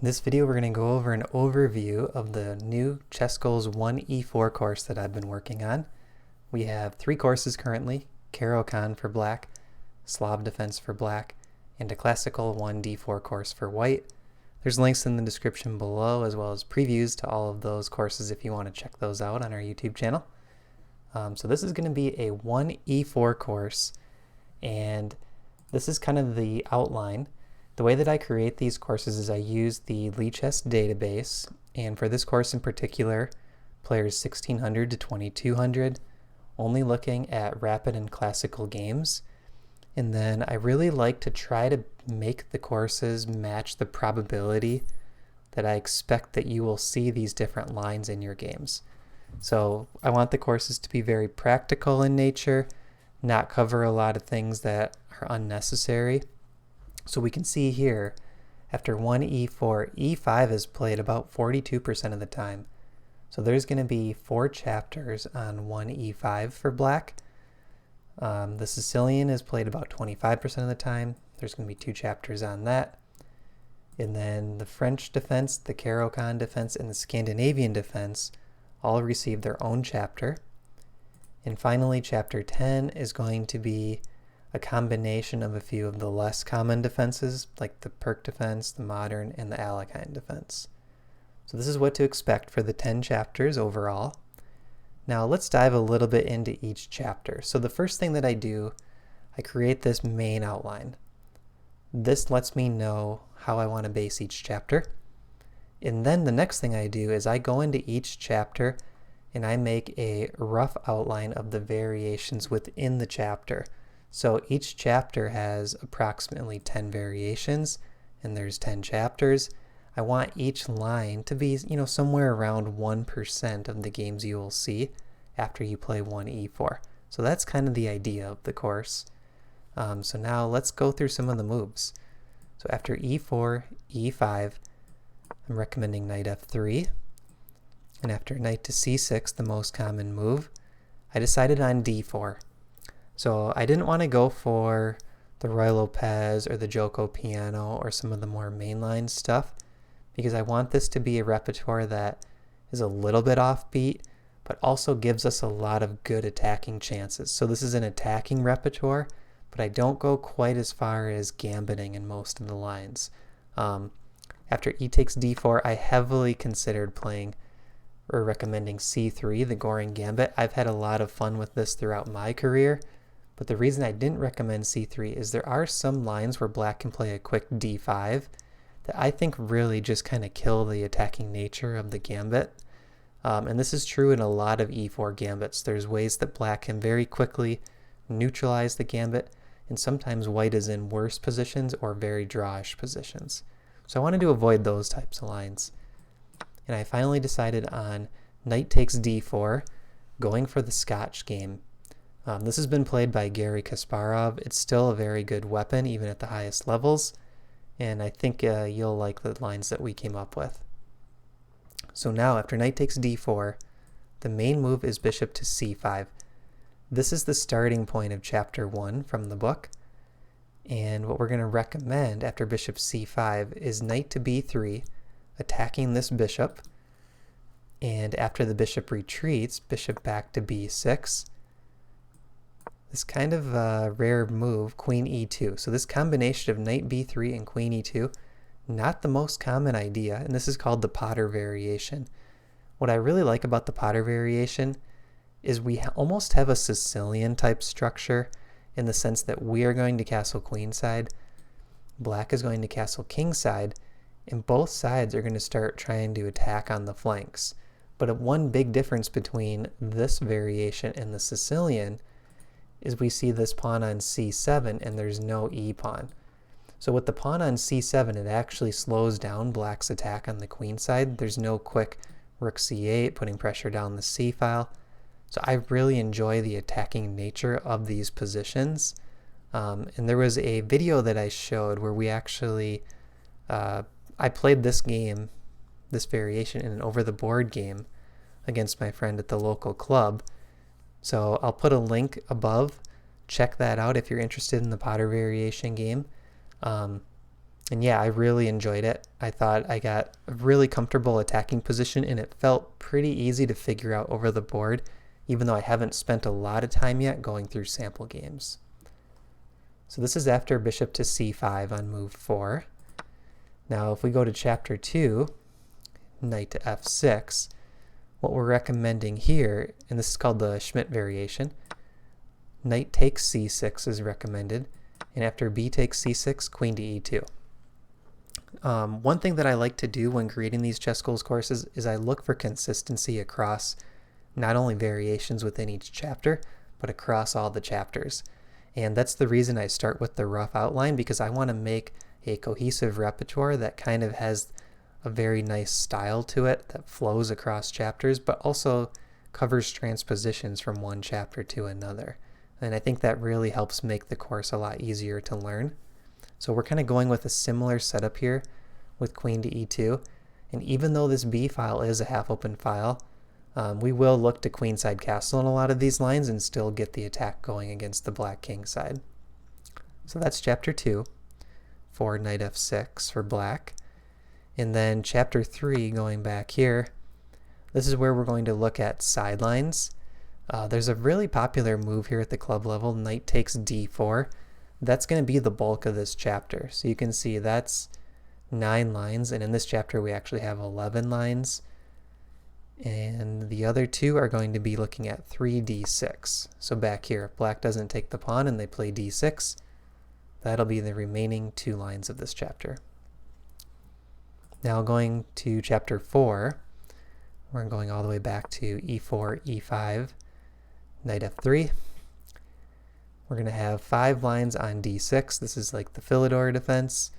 In this video, we're going to go over an overview of the new ChessGoals 1.e4 course that I've been working on. We have 3 courses currently: Caro-Kann for black, Slav Defense for black, and a classical 1d4 course for white. There's links in the description below, as well as previews to all of those courses if you want to check those out on our YouTube channel. So this is going to be a 1e4 course, and this is kind of the outline. The way that I create these courses is I use the Lichess database, and for this course in particular, players 1600 to 2200, only looking at rapid and classical games. And then I really like to try to make the courses match the probability that I expect that you will see these different lines in your games. So I want the courses to be very practical in nature, not cover a lot of things that are unnecessary. So we can see here, after 1e4, e5 is played about 42% of the time. So there's going to be 4 chapters on 1e5 for black. The Sicilian is played about 25% of the time. There's going to be 2 chapters on that. And then the French defense, the Caro-Kann defense, and the Scandinavian defense all receive their own chapter. And finally, chapter 10 is going to be a combination of a few of the less common defenses, like the Perk defense, the modern, and the Alekhine defense. So this is what to expect for the 10 chapters overall. Now let's dive a little bit into each chapter. So the first thing that I do, I create this main outline. This lets me know how I want to base each chapter. And then the next thing I do is I go into each chapter and I make a rough outline of the variations within the chapter. So each chapter has approximately 10 variations, and there's 10 chapters. I want each line to be, somewhere around 1% of the games you will see after you play 1e4. So that's kind of the idea of the course. So now let's go through some of the moves. So after e4, e5, I'm recommending knight f3. And after knight to c6, the most common move, I decided on d4. So I didn't want to go for the Roy Lopez or the Joko Piano or some of the more mainline stuff, because I want this to be a repertoire that is a little bit offbeat, but also gives us a lot of good attacking chances. So this is an attacking repertoire, but I don't go quite as far as gambiting in most of the lines. After e takes d4, I heavily considered playing or recommending c3, the Goring Gambit. I've had a lot of fun with this throughout my career. But the reason I didn't recommend c3 is there are some lines where black can play a quick d5 that I think really just kind of kill the attacking nature of the gambit. And this is true in a lot of e4 gambits. There's ways that black can very quickly neutralize the gambit, and sometimes white is in worse positions or very drawish positions. So I wanted to avoid those types of lines. And I finally decided on knight takes d4, going for the Scotch game. This has been played by Garry Kasparov. It's still a very good weapon, even at the highest levels, and I think you'll like the lines that we came up with. So now, after knight takes d4, the main move is bishop to c5. This is the starting point of chapter 1 from the book, and what we're going to recommend after bishop c5 is knight to b3, attacking this bishop, and after the bishop retreats, bishop back to b6. This kind of rare move, queen e2. So this combination of knight b3 and queen e2, not the most common idea, and this is called the Potter variation. What I really like about the Potter variation is we almost have a Sicilian type structure in the sense that we are going to castle queenside, black is going to castle kingside, and both sides are going to start trying to attack on the flanks. But one big difference between this variation and the Sicilian is we see this pawn on c7 and there's no e-pawn. So with the pawn on c7, it actually slows down black's attack on the queen side. There's no quick rook c8 putting pressure down the c-file. So I really enjoy the attacking nature of these positions. And there was a video that I showed where we actually, I played this game, this variation, in an over-the-board game against my friend at the local club. So I'll put a link above. Check that out if you're interested in the Potter variation game. And yeah, I really enjoyed it. I thought I got a really comfortable attacking position, and it felt pretty easy to figure out over the board, even though I haven't spent a lot of time yet going through sample games. So this is after bishop to c5 on move 4. Now if we go to chapter 2, knight to f6, what we're recommending here, and this is called the Schmidt variation, knight takes c6 is recommended, and after b takes c6, queen to e2. One thing that I like to do when creating these ChessGoals courses is I look for consistency across not only variations within each chapter, but across all the chapters. And that's the reason I start with the rough outline, because I want to make a cohesive repertoire that kind of has a very nice style to it that flows across chapters, but also covers transpositions from one chapter to another. And I think that really helps make the course a lot easier to learn. So we're kind of going with a similar setup here with queen to e2. And even though this b file is a half open file, we will look to queenside castle in a lot of these lines and still get the attack going against the black king side. So that's chapter 2 for knight f6 for black. And then chapter 3, going back here, this is where we're going to look at sidelines. There's a really popular move here at the club level, knight takes d4. That's going to be the bulk of this chapter. So you can see that's 9 lines, and in this chapter we actually have 11 lines. And the other two are going to be looking at 3d6. So back here, black doesn't take the pawn and they play d6. That'll be the remaining 2 lines of this chapter. Now going to chapter 4, we're going all the way back to e4, e5, knight f3. We're going to have 5 lines on d6. This is like the Philidor defense.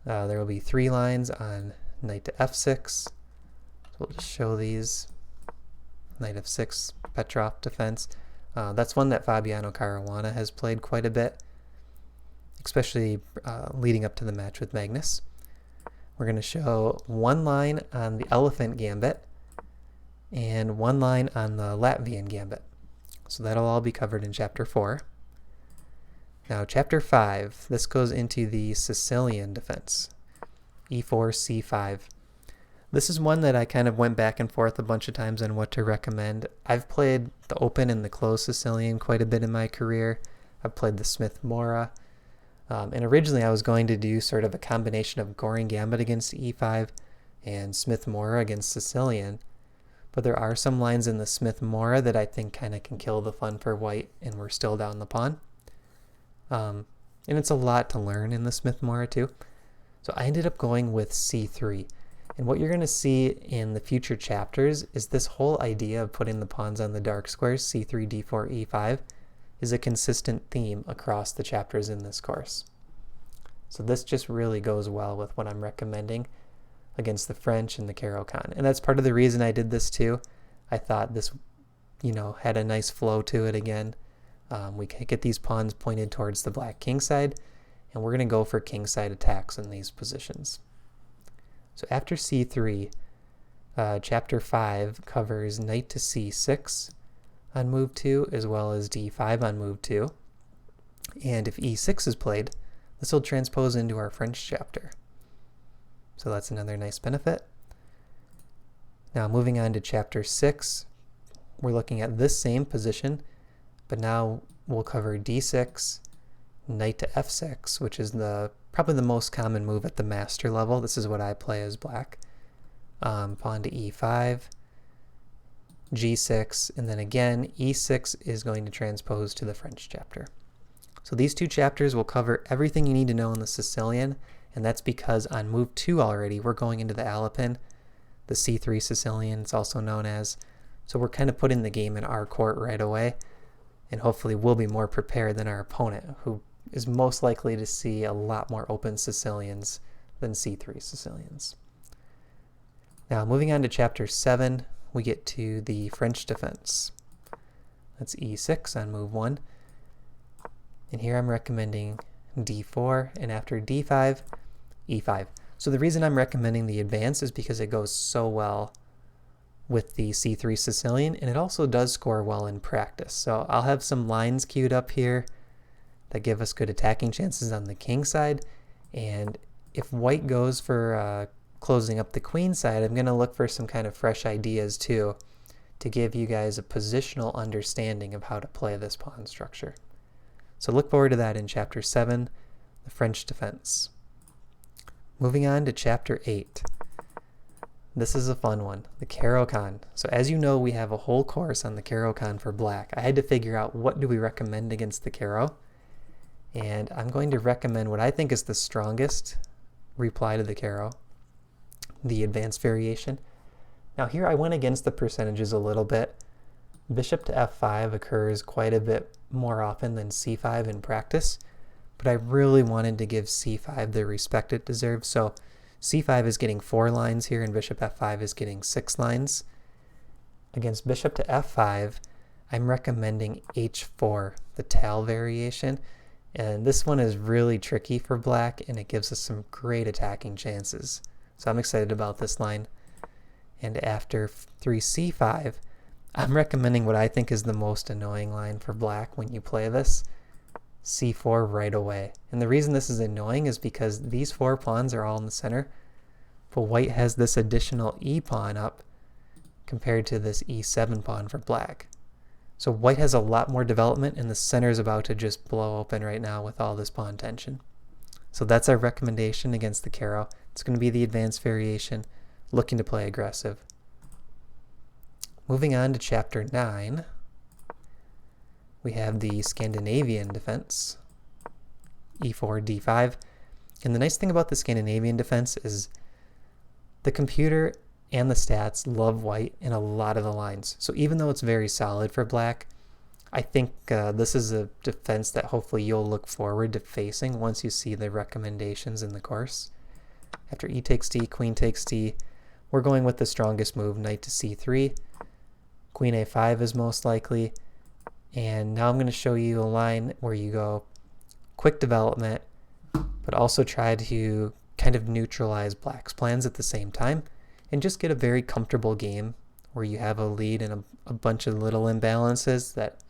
There will be 3 lines on knight to f6. So we'll just show these. Knight f6, Petrov defense. That's one that Fabiano Caruana has played quite a bit, especially leading up to the match with Magnus. We're going to show 1 line on the elephant gambit and 1 line on the Latvian gambit. So that'll all be covered in chapter 4. Now chapter 5, this goes into the Sicilian defense, e4, c5. This is one that I kind of went back and forth a bunch of times on what to recommend. I've played the open and the closed Sicilian quite a bit in my career. I've played the Smith-Morra. And originally I was going to do sort of a combination of Goring Gambit against e5 and Smith-Morra against Sicilian. But there are some lines in the Smith-Morra that I think kind of can kill the fun for white, and we're still down the pawn. And it's a lot to learn in the Smith-Morra too. So I ended up going with c3. And what you're going to see in the future chapters is this whole idea of putting the pawns on the dark squares, c3, d4, e5, is a consistent theme across the chapters in this course. So this just really goes well with what I'm recommending against the French and the Caro-Kann. And that's part of the reason I did this too. I thought this, had a nice flow to it again. We can get these pawns pointed towards the black king side, and we're going to go for king side attacks in these positions. So after c3, chapter 5 covers knight to c6 on move 2, as well as d5 on move 2. And if e6 is played, this will transpose into our French chapter. So that's another nice benefit. Now moving on to chapter 6, we're looking at this same position, but now we'll cover d6, knight to f6, which is probably the most common move at the master level. This is what I play as black. Pawn to e5, g6, and then again e6 is going to transpose to the French chapter. So these 2 chapters will cover everything you need to know in the Sicilian, and that's because on move 2 already we're going into the Alapin, the c3 Sicilian it's also known as. So we're kind of putting the game in our court right away, and hopefully we'll be more prepared than our opponent, who is most likely to see a lot more open Sicilians than c3 Sicilians. Now moving on to chapter 7, we get to the French defense. That's e6 on move 1. And here I'm recommending d4, and after d5, e5. So the reason I'm recommending the advance is because it goes so well with the c3 Sicilian, and it also does score well in practice. So I'll have some lines queued up here that give us good attacking chances on the king side, and if white goes for closing up the queen side, I'm going to look for some kind of fresh ideas too, to give you guys a positional understanding of how to play this pawn structure. So look forward to that in Chapter 7, the French Defense. Moving on to Chapter 8. This is a fun one, the Caro-Kann. So as you know, we have a whole course on the Caro-Kann for black. I had to figure out what do we recommend against the Caro, and I'm going to recommend what I think is the strongest reply to the Caro, the advanced variation. Now here I went against the percentages a little bit. Bishop to f5 occurs quite a bit more often than c5 in practice, but I really wanted to give c5 the respect it deserves. So c5 is getting 4 lines here and bishop f5 is getting 6 lines. Against bishop to f5, I'm recommending h4, the Tal variation. And this one is really tricky for black and it gives us some great attacking chances. So I'm excited about this line. And after 3c5, I'm recommending what I think is the most annoying line for black when you play this, c4 right away. And the reason this is annoying is because these 4 pawns are all in the center, but white has this additional e pawn up compared to this e7 pawn for black. So white has a lot more development and the center is about to just blow open right now with all this pawn tension. So that's our recommendation against the Caro. It's going to be the advanced variation, looking to play aggressive. Moving on to Chapter 9, we have the Scandinavian Defense, e4, d5. And the nice thing about the Scandinavian Defense is the computer and the stats love white in a lot of the lines. So even though it's very solid for black, I think this is a defense that hopefully you'll look forward to facing once you see the recommendations in the course. After e takes d, queen takes d, we're going with the strongest move, knight to c3. Queen a5 is most likely. And now I'm going to show you a line where you go quick development, but also try to kind of neutralize black's plans at the same time and just get a very comfortable game where you have a lead and a bunch of little imbalances that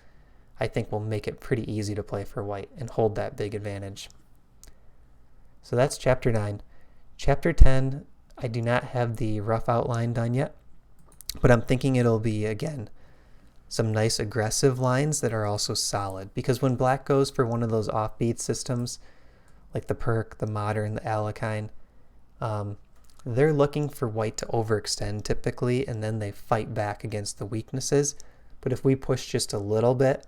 I think will make it pretty easy to play for white and hold that big advantage. So that's Chapter 9. Chapter 10, I do not have the rough outline done yet, but I'm thinking it'll be, again, some nice aggressive lines that are also solid. Because when black goes for one of those offbeat systems, like the Perk, the Modern, the Alekhine, they're looking for white to overextend typically, and then they fight back against the weaknesses. But if we push just a little bit,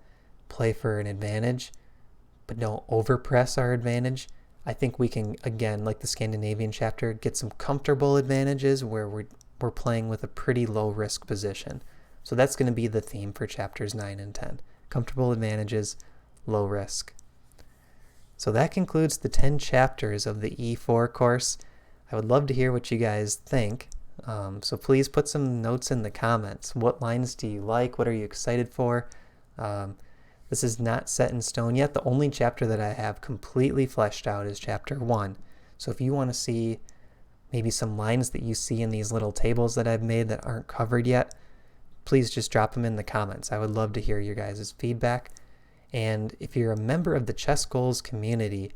play for an advantage, but don't overpress our advantage, I think we can, again, like the Scandinavian chapter, get some comfortable advantages where we're playing with a pretty low risk position. So that's going to be the theme for chapters 9 and 10. Comfortable advantages, low risk. So that concludes the 10 chapters of the E4 course. I would love to hear what you guys think. So please put some notes in the comments. What lines do you like? What are you excited for? This is not set in stone yet. The only chapter that I have completely fleshed out is chapter 1. So if you want to see maybe some lines that you see in these little tables that I've made that aren't covered yet, please just drop them in the comments. I would love to hear your guys' feedback. And if you're a member of the ChessGoals community,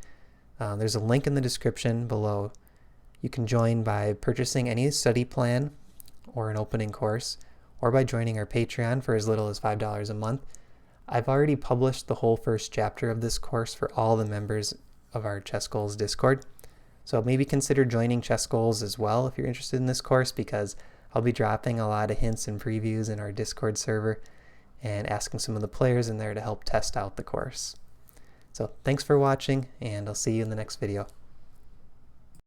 there's a link in the description below. You can join by purchasing any study plan or an opening course, or by joining our Patreon for as little as $5 a month. I've already published the whole first chapter of this course for all the members of our ChessGoals Discord. So maybe consider joining ChessGoals as well if you're interested in this course, because I'll be dropping a lot of hints and previews in our Discord server and asking some of the players in there to help test out the course. So thanks for watching, and I'll see you in the next video.